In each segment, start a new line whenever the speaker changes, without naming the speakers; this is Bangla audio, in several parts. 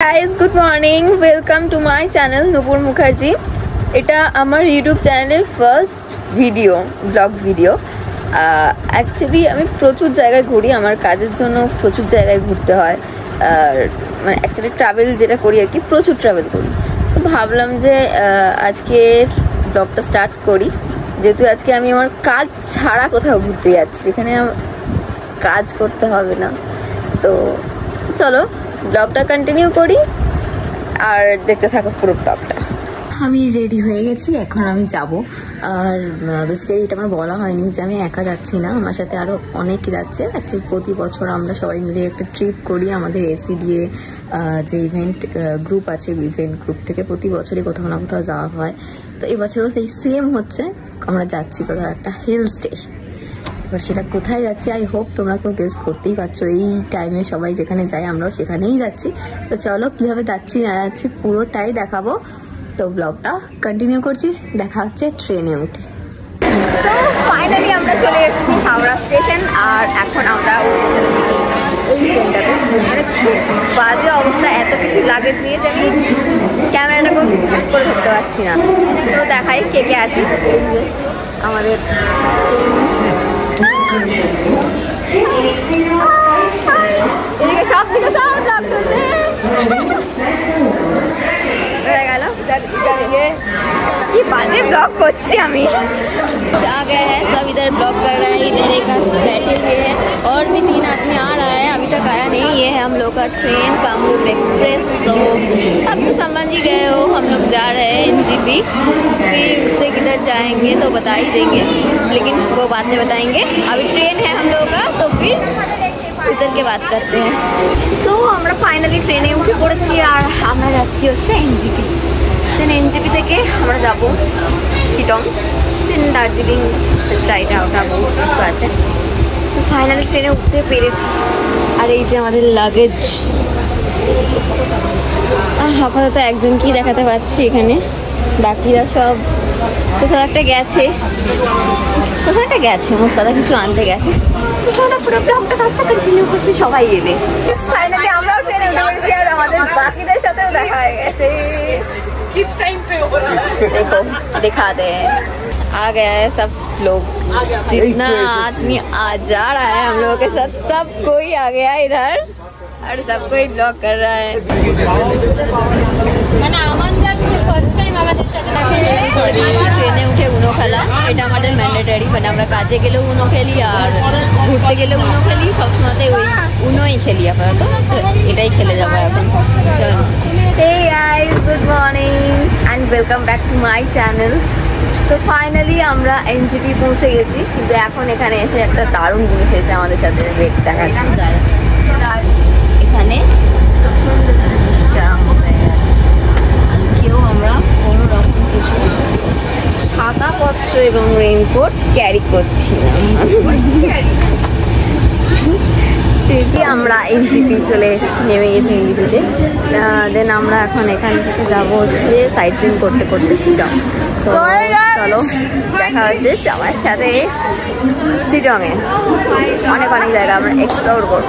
guys, good morning. Welcome to my channel Nupur Mukherjee. এটা আমার ইউটিউব চ্যানেলের first video, blog video. Actually আমি প্রচুর জায়গায় ঘুরি, আমার কাজের জন্য প্রচুর জায়গায় ঘুরতে হয়। মানে অ্যাকচুয়ালি ট্রাভেল যেটা করি আর কি, প্রচুর ট্রাভেল করি। তো ভাবলাম যে আজকে ব্লগটা স্টার্ট করি, যেহেতু আজকে আমি আমার কাজ ছাড়া কোথাও ঘুরতে যাচ্ছি, এখানে কাজ করতে হবে না। তো চলো ব্লগটা কন্টিনিউ করি আর দেখতে থাকো পুরো ব্লগটা। আমি রেডি হয়ে গেছি, এখন আমি যাব। আর বেসিক্যালি এটা আমার বলা হয়নি যে আমি একা যাচ্ছি না, আমার সাথে আরও অনেকে যাচ্ছে। অ্যাকচুয়ালি প্রতি বছর আমরা সবাই মিলে একটা ট্রিপ করি, আমাদের এসি দিয়ে যে ইভেন্ট গ্রুপ আছে, ইভেন্ট গ্রুপ থেকে প্রতি বছরই কোথাও না কোথাও যাওয়া হয়। তো এবছরও সেই সেম হচ্ছে, আমরা যাচ্ছি কোথাও একটা হিল স্টেশন। এবার সেটা কোথায় যাচ্ছি আই হোপ তোমরা কেউ গেস করতেই পারছো। এই টাইমে সবাই যেখানে যায় আমরাও সেখানেই যাচ্ছি। তো চলো কীভাবে যাচ্ছি না যাচ্ছি পুরোটাই দেখাবো। তো ব্লগটা কন্টিনিউ করছি, দেখা হচ্ছে ট্রেনে উঠে। তো ফাইনালি আমরা চলে এসেছি হাওড়া স্টেশন, আর এখন আমরা উঠে চলেছি এই ট্রেনটাতে। মানে খুব বাজে অবস্থা, এত কিছু লাগেজ নিয়ে যে আমি ক্যামেরাটা করে ধরতে পারছি না। তো দেখাই কে কে আছি। এই যে আমাদের সব দিকে সব ব্লগ চলছে। ये बाजे ब्लॉग करছি আমি। आ गए हैं सब, इधर ब्लॉग कर रहे हैं, इधर एक बैठे हुए हैं और भी 3 आदमी आ रहा है, अभी तक आया नहीं। ये है हम लोग का ट्रेन कामरूप एक्सप्रेस। तो अब तो समझ ही गए हो, हम लोग जा रहे हैं NJP। फिर उससे किधर जाएंगे तो बता ही देंगे, लेकिन वो बाद में बताएंगे। अभी ट्रेन है हम लोग का, तो फिर उधर के बात करते हैं। सो আমরা ফাইনালি ট্রেনে উঠে পড়েছি, আর আমরা যাচ্ছি হচ্ছে NJP। দেন NJP থেকে আমরা যাব শিলং, দেন দার্জিলিং, ফ্লাইট আউটা বহুত কিছু আছে। তো ফাইনালি ট্রেনে উঠতে পেরেছি। আর এই যে আমাদের লাগেজ, আপাতত একজনকেই দেখাতে পাচ্ছি এখানে, বাকিরা সব কোথাও একটা গেছে, মোট কথা কিছু আনতে গেছে। পুরো ব্লগটা কন্টিনিউ করছি সবাই এলে। ফাইনালি আমরাও ট্রেনে উঠে পড়েছি, আর আমাদের বাকিদের সাথেও দেখা হয়ে গেছে। किस टाइम पे ओवर देखो दिखा दे, आ गया है सब लोग, जितना आदमी आ जा रहा है हम लोगों के साथ, सब कोई आ गया इधर और सब कोई ब्लॉग कर रहा है। ট্রেনে উঠে উনো খেলা, এটা আমাদের ম্যান্ডেটারি। মানে আমরা কাজে গেলেও উনো খেলি, আর ঘুরতে গেলেও উনো খেলি, সবসময় ওই উনোই খেলি আপাতত। এটাই খেলে যাবো এখন। চলো। Hey guys, good morning and welcome back to my channel. তো ফাইনালি আমরা NJP পৌঁছে গেছি, কিন্তু এখন এখানে এসে একটা দারুণ জিনিস এসে আমাদের সাথে ওয়েট দেখাচ্ছি। এখানে কেউ আমরা কোনো রকম কিছু ছাতাপত্র এবং রেইনকোট ক্যারি করছি না। আমরা NJP চলে নেমে গেছি NJPতে। দেন আমরা এখন এখান থেকে যাবো হচ্ছে সাইট সিন করতে করতে শিলং। তো চলো দেখা হচ্ছে সবার সাথে শিলংয়ে। অনেক জায়গা আমরা এক্সপ্লোর করবো।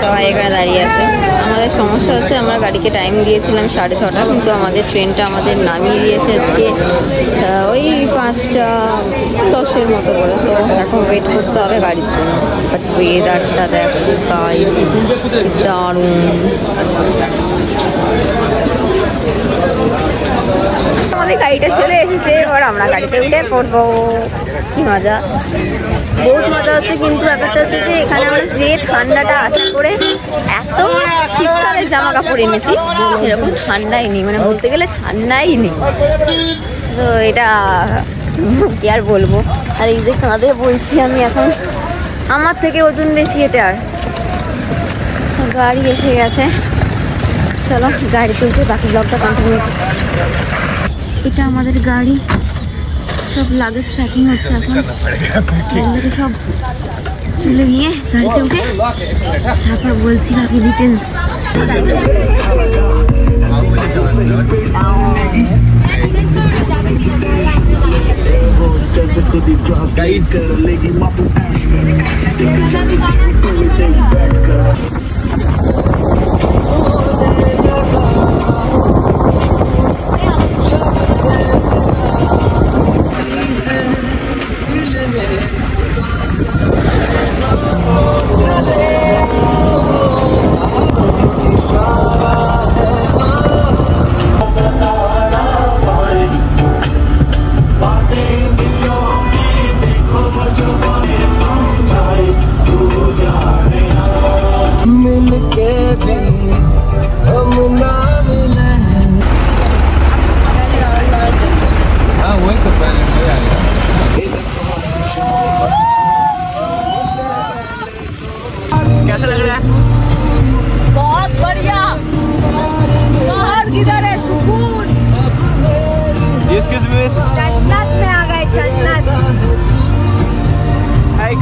সবাই এখানে দাঁড়িয়ে আছে। আমাদের সমস্যা হচ্ছে, আমরা গাড়িকে টাইম দিয়েছিলাম 6:30, কিন্তু আমাদের ট্রেনটা আমাদের নামিয়ে দিয়েছে আজকে ওই 5:10 মতো করে। তো এখন ওয়েট করতে হবে গাড়ির জন্য। বাট ওয়েদারটা দেখো তাই দারুণ। আমাদের গাড়িটা চলে এসেছে, এবার আমরা গাড়িতে উঠে পড়বো। কি মজা, বহুত মজা হচ্ছে। কিন্তু ব্যাপারটা হচ্ছে যে এখানে আমরা যে ঠান্ডাটা আশা করে এত শীতকালের জামা কাপড় এনেছি, সেরকম ঠান্ডাই নেই, মানে বলতে গেলে ঠান্ডাই নেই। তো এটা কি আর বলবো। আর এই যে কাঁধে বলছি আমি এখন, আমার থেকে ওজন বেশি এটার। গাড়ি এসে গেছে, চলো গাড়িতে উঠে বাকি ব্লগটা কন্টিনিউ করছি। এটা আমাদের গাড়ি, সব লাগেজ প্যাকিং হচ্ছে এখন। এগুলোকে সব তুলে নিয়ে গাড়িতে উঠে তারপর বলছি বাকি ডিটেলস।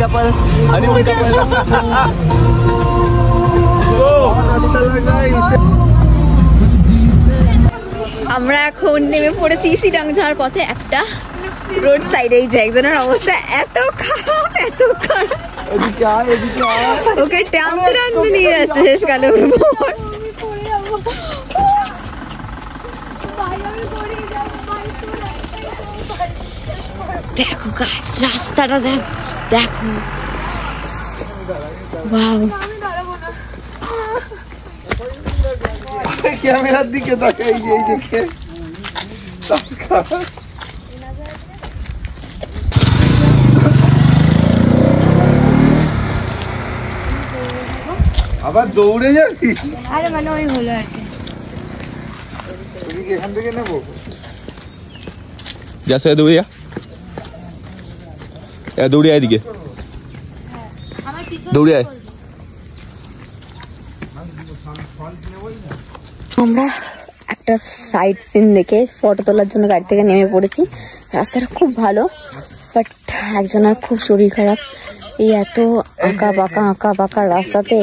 कपल अच्छा लगा इसे।
আমরা এখন নেমে পড়েছি সিটাং যাওয়ার পথে একটা রোড সাইডে। এই যে একজনের অবস্থা এত খারাপ, এত খারাপ, ওকে টানতে টানতে নিয়ে যাচ্ছে শেষকালে ওর উপর। দেখো গাছ, রাস্তাটা দেখো, ওয়াও।
ক্যামেরার দিকে তাকাই, এই দেখে আবার দৌড়ে যাবি?
আরে মানে ওই হলো আর কি।
এখান থেকে নেবো
যাচ্ছে দৌড়িয়া, দৌড়ে আয় এদিকে, দৌড়ে আয়।
আমরা একটা সাইড সিন দেখে ফটো তোলার জন্য গাড়ি থেকে নেমে পড়েছি। রাস্তাটা খুব ভালো, বাট একজনের খুব শরীর খারাপ। এই এত আঁকা বাঁকা রাস্তাতে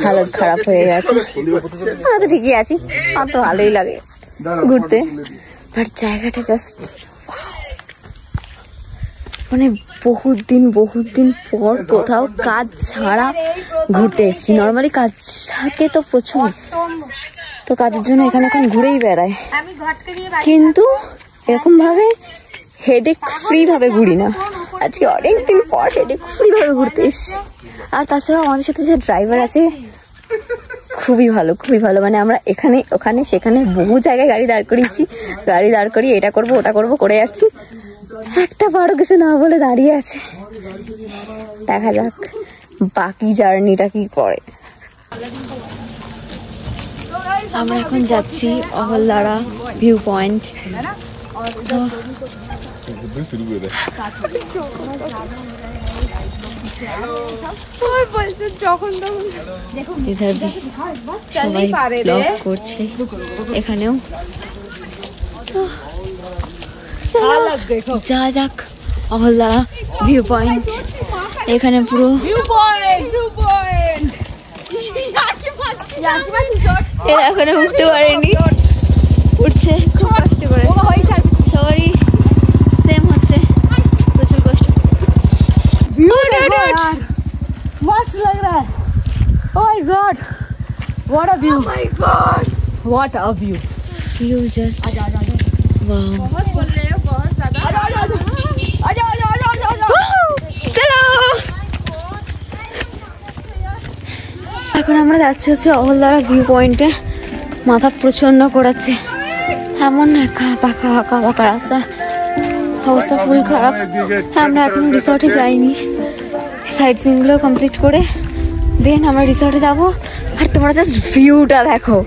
হালত খারাপ হয়ে গেছে। আমরা তো ঠিকই আছি, আমার তো ভালোই লাগে ঘুরতে, বাট জায়গাটা জাস্ট মানে বহুত দিন পর কোথাও কাজ ছাড়া ঘুরতে এসেছি। নর্মালি কাজ থাকে তো প্রচুর, তো কাজের জন্য এখানে এখন ঘুরেই বেড়ায়, কিন্তু এরকম ভাবে হেডেক ফ্রি ভাবে ঘুরি না। আজকে অনেকদিন পর হেডেক ফ্রি ভাবে ঘুরতে এসেছি। আর তাছাড়া আমাদের সাথে যে ড্রাইভার আছে খুবই ভালো, মানে আমরা এখানে ওখানে সেখানে বহু জায়গায় গাড়ি দাঁড় করিয়ে এটা করবো ওটা করবো করে যাচ্ছি, একটা বারো কিছু না বলে দাঁড়িয়ে আছে। দেখা যাক বাকি জার্নিটা কি করে। আমরা এখন যাচ্ছি অহলদারা ভিউ পয়েন্ট। সবাই ব্লগ করছে এখানেও, যা যাক অহলদারা ভিউ পয়েন্ট। এখানে পুরো এরা এখানে উঠতে পারেনি, উঠছে সবারই সেম হচ্ছে, প্রচুর কষ্ট।
मस्त लग रहा है। Oh my God, what a view! Oh my God, what a view!
View just wow.
बहुत बोल रहे हो, बहुत ज़्यादा। आजा।
চলো এখন আমরা যাচ্ছি হচ্ছে অহলদারা ভিউ পয়েন্টে। মাথা প্রচন্ড করাচ্ছে, এমন আঁকা বাঁকা রাস্তা, অবস্থা ফুল খারাপ। আমরা এখন রিসর্টে যাইনি, সাইড সিন গুলো কমপ্লিট করে দেন আমরা রিসর্টে যাব। আর তোমরা জাস্ট ভিউটা দেখো,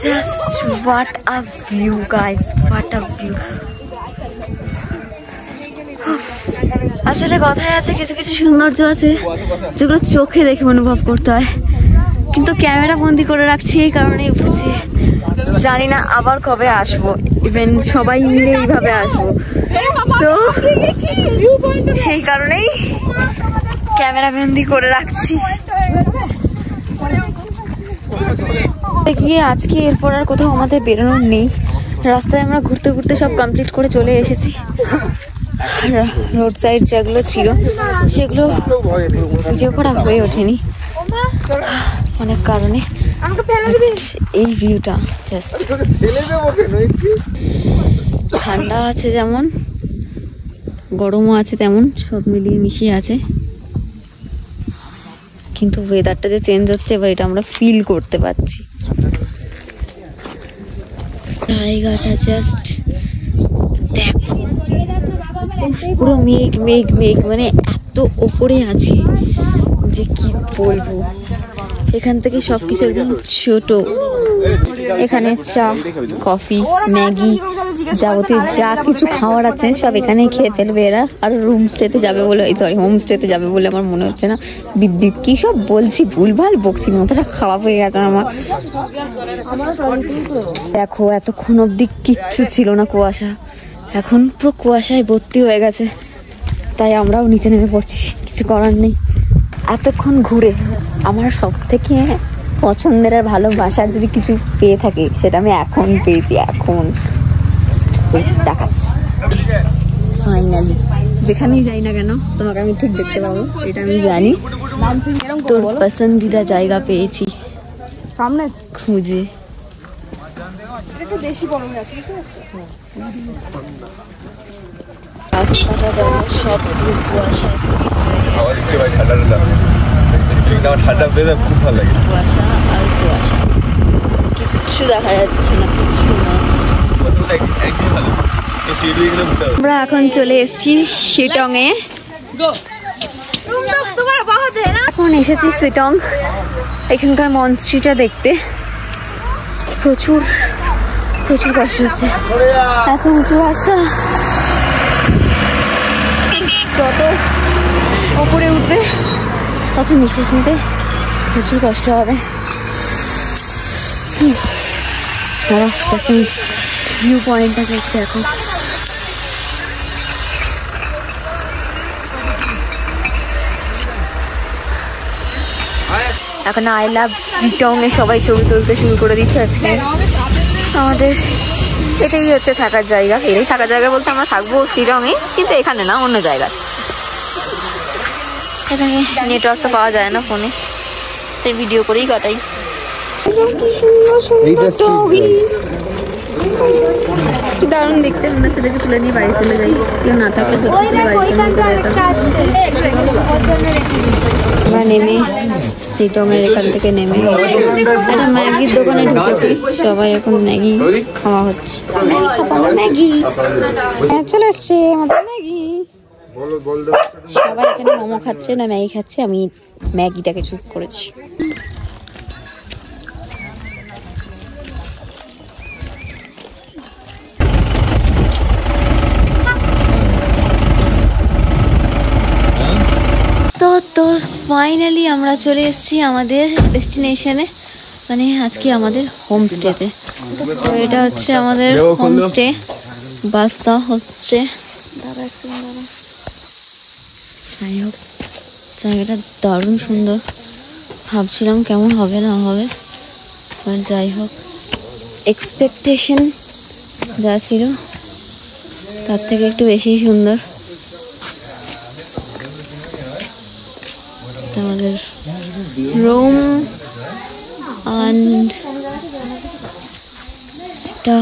just what a view guys, what a view. আসলে কথায় আছে কিছু সৌন্দর্য আছে যেগুলো চোখে দেখে অনুভব করতে হয়, কিন্তু ক্যামেরা বন্দি করে রাখছি এই কারণেই বুঝছি। জানি না আবার কবে আসবো, ইভেন সবাই মিলে এইভাবে আসবো, তো সেই কারণেই ক্যামেরা বন্দি করে রাখছি। গিয়ে আজকে এরপর আর কোথাও আমাদের বেরোনোর নেই। রাস্তায় আমরা ঘুরতে সব কমপ্লিট করে চলে এসেছি। রোড সাইড যেগুলো ছিল সেগুলো ভিডিও করা হয়ে ওঠেনি অনেক কারণে। এই ভিউটা জাস্ট ঠান্ডা আছে যেমন, গরমও আছে তেমন, সব মিলিয়ে মিশিয়ে আছে। কিন্তু ওয়েদারটা যে চেঞ্জ হচ্ছে এবার এটা আমরা ফিল করতে পারছি। জায়গাটা জাস্ট দেখো, পুরো মেঘ মানে এত ওপরে আছি যে কি বলবো। এখান থেকে সবকিছু একদম ছোট। এখানে চা, কফি, ম্যাগি, যাবতীয় যা কিছু খাওয়ার আছে সব এখানে খেয়ে ফেলবে এরা। আর হোম স্টেতে যাবে বলে আমার মনে হচ্ছে না। বিদ্যুৎ কি সব বলছি, ভুলভাল বকছি, মাথাটা খারাপ হয়ে গেছে আমার। দেখো এতক্ষণ অব্দি কিচ্ছু ছিল না, কুয়াশা, এখন পুরো কুয়াশায় ভর্তি হয়ে গেছে। তাই আমরাও নিচে নেমে পড়ছি, কিছু করার নেই। এতক্ষণ ঘুরে আমার সব থেকে পছন্দের আর ভালোবাসার যদি কিছু পেয়ে থাকে সেটা আমি এখন পেয়েছি। এখন দেখাচ্ছি ফাইনালি। যেখানেই যাই না কেন তোমাকে আমি ঠিক দেখতে পাবো, এটা আমি জানি। তোর পছন্দিদা জায়গা পেয়েছি
সামনে
খুঁজে।
বেশি বড় হয়ে আছে,
রাস্তাটা দেখো সব কুয়াশা,
খুব ভালো লাগে।
কুয়াশা আর কুয়াশা, কিচ্ছু দেখা যাচ্ছে না, কিচ্ছু না। আমরা এখন চলে এসেছি শিটং এ। এখন এসেছি শিটং, এখানকার মনস্ট্রিটা দেখতে। প্রচুর প্রচুর কষ্ট হচ্ছে, এত উঁচু রাস্তা। যত ওপরে উঠবে তত নিঃশ্বাস নিতে প্রচুর কষ্ট হবে। দাঁড়া, জাস্ট আমি ভিউ পয়েন্টটা দেখছি এখন। এখন আই লাভ শিটং এ সবাই ছবি তুলতে শুরু করে দিচ্ছে। আজকে আমাদের এটাই হচ্ছে থাকার জায়গা। এটাই থাকার জায়গা বলতে আমরা থাকবো শিলং এ, কিন্তু এখানে না, অন্য জায়গায়। এখানে নেটওয়ার্ক তো পাওয়া যায় না ফোনে, তাই ভিডিও করেই কাটাই। দারুণ দেখতে, আমরা ছেলেকে তুলে নিয়ে বাড়ি চলে যাই। কেউ না থাকলে আমরা নেমে শিটং এর এখান থেকে নেমে একটা ম্যাগির দোকানে ঢুকেছি। সবাই এখন ম্যাগি খাওয়া হচ্ছে। ম্যাগি চলে এসছে আমাদের ম্যাগি। সবাই এখানে মোমো খাচ্ছে না ম্যাগি খাচ্ছে, আমি ম্যাগিটাকে চুজ করেছি। তো ফাইনালি আমরা চলে এসেছি আমাদের ডেস্টিনেশনে, মানে আজকে আমাদের হোমস্টেতে। তো এটা হচ্ছে আমাদের হোমস্টে, বাস্তা হোমস্টে। যাই হোক, জায়গাটা দারুণ সুন্দর। ভাবছিলাম কেমন হবে না হবে, আর যাই হোক এক্সপেকটেশন যা ছিল তার থেকে একটু বেশি সুন্দর। আমাদের রুম অ্যান্ড একটা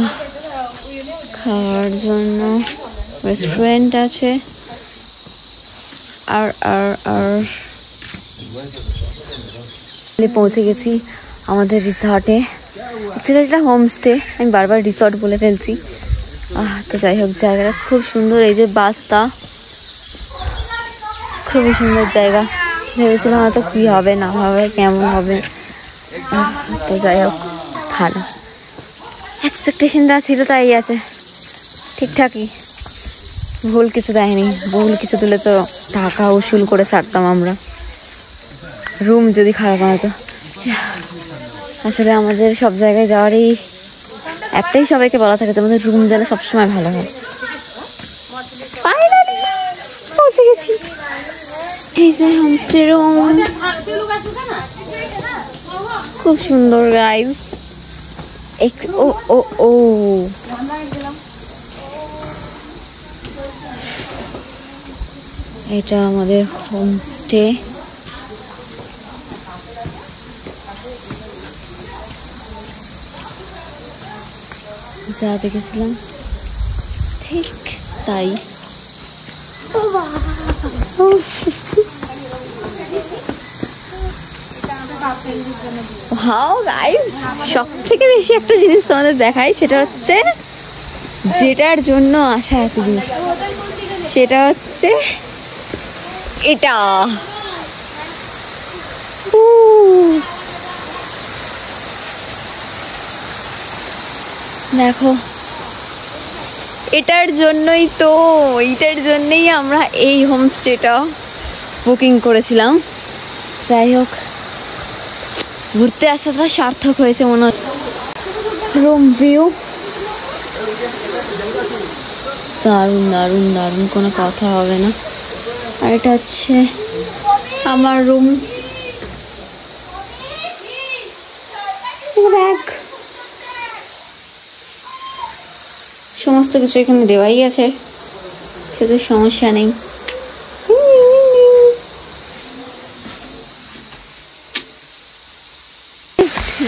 খাওয়ার জন্য রেস্টুরেন্ট আছে। আর পৌঁছে গেছি আমাদের রিসর্টে। অ্যাকচুয়ালি এটা হোমস্টে, আমি বারবার রিসর্ট বলে ফেলছি। তো যাই হোক, জায়গাটা খুব সুন্দর। এই যে বাস্তা, খুবই সুন্দর জায়গা। ভেবেছিলাম হয়তো কি হবে না হবে, কেমন হবে। তো যাই হোক, ভালো। এক্সপেকটেশন যা ছিল তাই আছে, ঠিকঠাকই। ভুল কিছু দেয়নি। ভুল কিছু দিলে তো টাকা উসুল করে ছাড়তাম আমরা। রুম যদি খারাপ হতো। আসলে আমাদের সব জায়গায় যাওয়ারই একটাই সবাইকে বলা থাকে, তোমাদের রুম যেন সবসময় ভালো হয়। ফাইনালি পৌঁছে গেছি। এই যে হোমস্টে রুম, খুব সুন্দর গাইজ। ও ও ও এটা আমাদের হোমস্টে। যা দেখেছিলাম ঠিক তাই। সব থেকে বেশি একটা জিনিস তোমাদের দেখাই, সেটা হচ্ছে যেটার জন্য আসা এতদিন, সেটা হচ্ছে এটা। দেখো, এটার জন্যই আমরা এই হোমস্টেটা বুকিং করেছিলাম। যাই হোক, ঘুরতে আসাটা সার্থক হয়েছে মনে হচ্ছে। রুম ভিউ দারুণ দারুণ দারুণ, কোনো কথা হবে না। আর এটা হচ্ছে আমার রুম। ব্যাগ সমস্ত কিছু এখানে দেওয়াই আছে, শুধু সমস্যা নেই।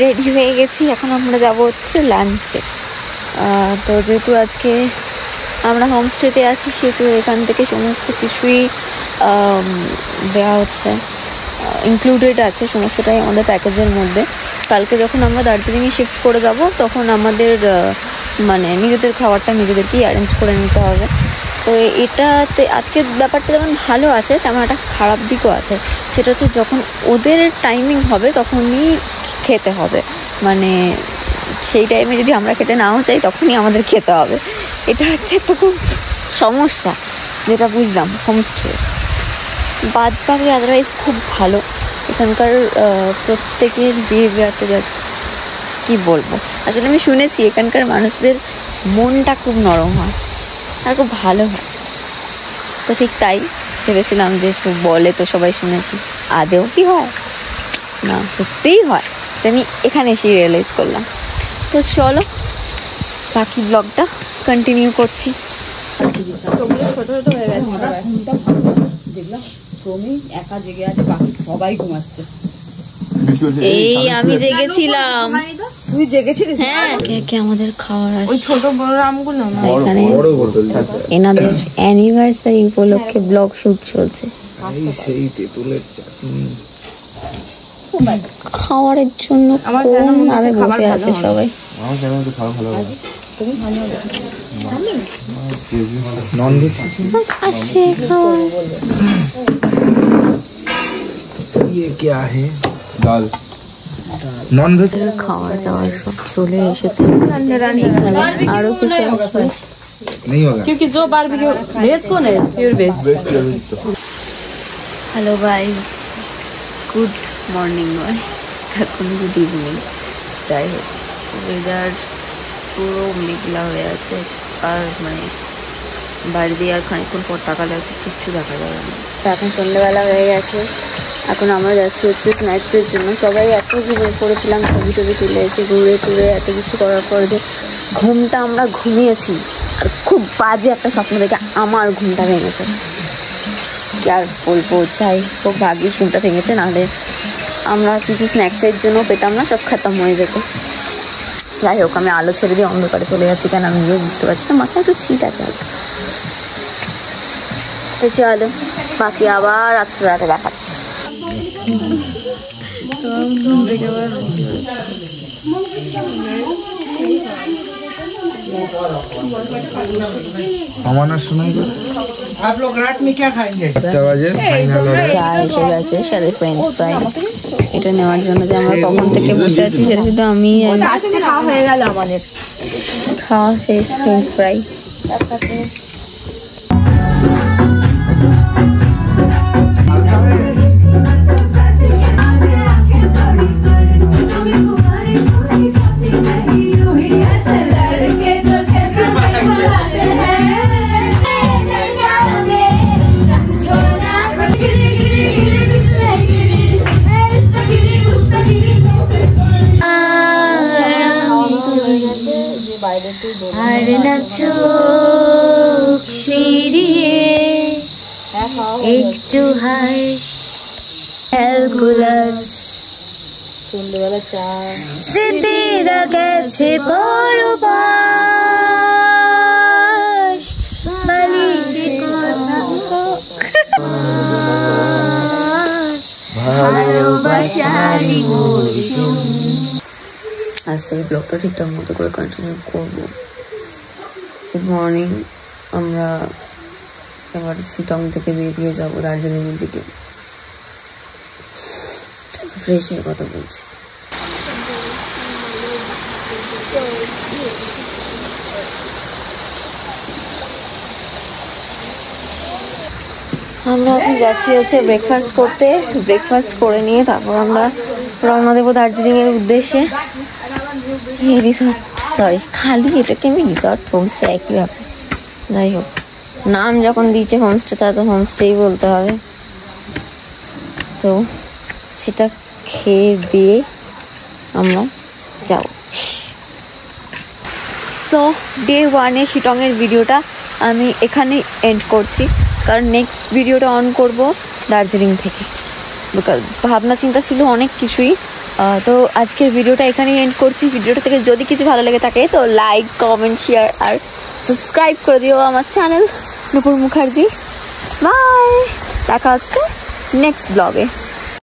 রেডি হয়ে গেছি, এখন আমরা যাব হচ্ছে লাঞ্চে। তো যেহেতু আজকে আমরা হোমস্টেতে আছি সেহেতু এখান থেকে সমস্ত কিছুই দেওয়া হচ্ছে, ইনক্লুডেড আছে সমস্তটাই আমাদের প্যাকেজের মধ্যে। কালকে যখন আমরা দার্জিলিংয়ে শিফট করে যাব তখন আমাদের মানে নিজেদের খাবারটা নিজেদেরকেই অ্যারেঞ্জ করে নিতে হবে। তো এটাতে আজকের ব্যাপারটা যেমন ভালো আছে তেমন একটা খারাপ দিকও আছে, সেটা হচ্ছে যখন ওদের টাইমিং হবে তখনই খেতে হবে, মানে সেই টাইমে যদি আমরা খেতে নাও চাই তখনই আমাদের খেতে হবে। এটা হচ্ছে একটা খুব সমস্যা যেটা বুঝলাম হোমস্টে। বাদ বাকি আদারওয়াইজ খুব ভালো। এখানকার প্রত্যেকের বিহেভিয়ারটা জাস্ট কি বলবো, আসলে আমি শুনেছি এখানকার মানুষদের মনটা খুব নরম হয় আর খুব ভালো হয়। তো ঠিক তাই ভেবেছিলাম যে বলে তো সবাই শুনেছি, আদেও কি হয় না, সত্যিই হয়। তো আমি এখানে এসে রিয়েলাইজ করলাম। তো চলো বাকি ব্লগটা কন্টিনিউ করছি। এই আমি জেগেছিলাম,
তুই জেগেছিলিস?
হ্যাঁ কে আমাদের খাওয়ার আছে,
ওই ছোট বড় আমগুলো না
এখানে এনাদের অ্যানিভার্সারি উপলক্ষে ব্লগ শুট চলছে।
সেই তেঁতুলের চাটনি
খাওয়ারের জন্য কোন ভাবে বসে আছে সবাই।
আমার কেন তো খাওয়া ভালো লাগে। ননভেজ
আসে খাওয়া।
ये क्या है? दाल नॉनवेज
খাওয়ার দাওয়ার সব চলে এসেছে, আরো কিছু আসবে।
नहीं होगा
क्योंकि जो बारबेक्यू वेज कौन है? Pure veg.
Hello guys, good morning নয়, এখন গুড ইভিনিং। যাই হোক, ওয়েদার পুরো মেঘলা হয়ে আছে, আর মানে বাইরে দিয়ে আর খানিক্ষণ পর তাকালে আর কিচ্ছু দেখা যাবে না। এখন সন্ধ্যেবেলা হয়ে গেছে, এখন আমরা যাচ্ছি হচ্ছে স্ন্যাক্সের জন্য। সবাই এত ঘুমিয়ে পড়েছিলাম, ছবি টবি তুলে এসে ঘুরে টুরে এত কিছু করার পর যে ঘুমটা আমরা ঘুমিয়েছি, আর খুব বাজে একটা স্বপ্ন দেখে আমার ঘুমটা ভেঙেছে। কি আর বলবো, চাই খুব ভাগ্যিস ঘুমটা ভেঙেছে, নাহলে আমরা কিছু স্ন্যাক্সের জন্য পেতাম না, সব খতম হয়ে যেত। যাই হোক, আমি আলো ছেড়ে দিয়ে অন্ধকারে চলে যাচ্ছি, কেন আমি নিজেও বুঝতে পারছি না, মাথায় একটু ছিট আছে হয়তো। তো চলো বাকি আবার রাত্রিবেলাতে দেখাচ্ছি।
हमारा सुनाई दो। आप लोग रात में क्या खाएंगे? 8 बजे फाइनल हो
চা এসে গেছে, সাথে ফ্রেঞ্চ ফ্রাই। এটা নেওয়ার জন্য যে আমরা কখন থেকে বসে আছি সেটা শুধু আমি
খাওয়া হয়ে গেল আমাদের।
খাওয়া শেষ, ফ্রেঞ্চ ফ্রাই। আর না চোখ ফিরিয়ে একটু হাস ক্যালকুলাস,
সন্ধ্যেবেলা চা
স্মৃতিরা গেছে বড় বাস, বালিশে ভালোবাসারি মৌসুম। আজ থেকে ব্লগটা ঠিকঠাক মতো করে কন্টিনিউ করবো। গুড মর্নিং, আমরা এবার শিলং থেকে বেরিয়ে যাব দার্জিলিংয়ের দিকে। ফ্রেশ হয়ে কথা বলছি। আমরা এখন যাচ্ছি হচ্ছে ব্রেকফাস্ট করতে। ব্রেকফাস্ট করে নিয়ে তারপর আমরা রওনা দেবো দার্জিলিংয়ের উদ্দেশ্যে। এই রিসর্ট, সরি খালি এটাকে আমি রিসর্ট হোমস্টে একই ব্যাপার। যাই হোক, নাম যখন দিয়েছে হোমস্টে, তা তো হোমস্টেই বলতে হবে। তো সেটা খেয়ে দিয়ে আমরা যাব। সো ডে 1-এ শিলংয়ের ভিডিওটা আমি এখানেই এন্ড করছি, কারণ নেক্সট ভিডিওটা অন করব দার্জিলিং থেকে। বিকজ ভাবনা চিন্তা ছিল অনেক কিছুই। তো আজকের ভিডিওটা এখানেই এন্ড করছি। ভিডিওটা থেকে যদি কিছু ভালো লেগে থাকে তো লাইক, কমেন্ট, শেয়ার আর সাবস্ক্রাইব করে দিও আমার চ্যানেল নূপুর মুখার্জি। বাই, দেখা হচ্ছে নেক্সট ব্লগে।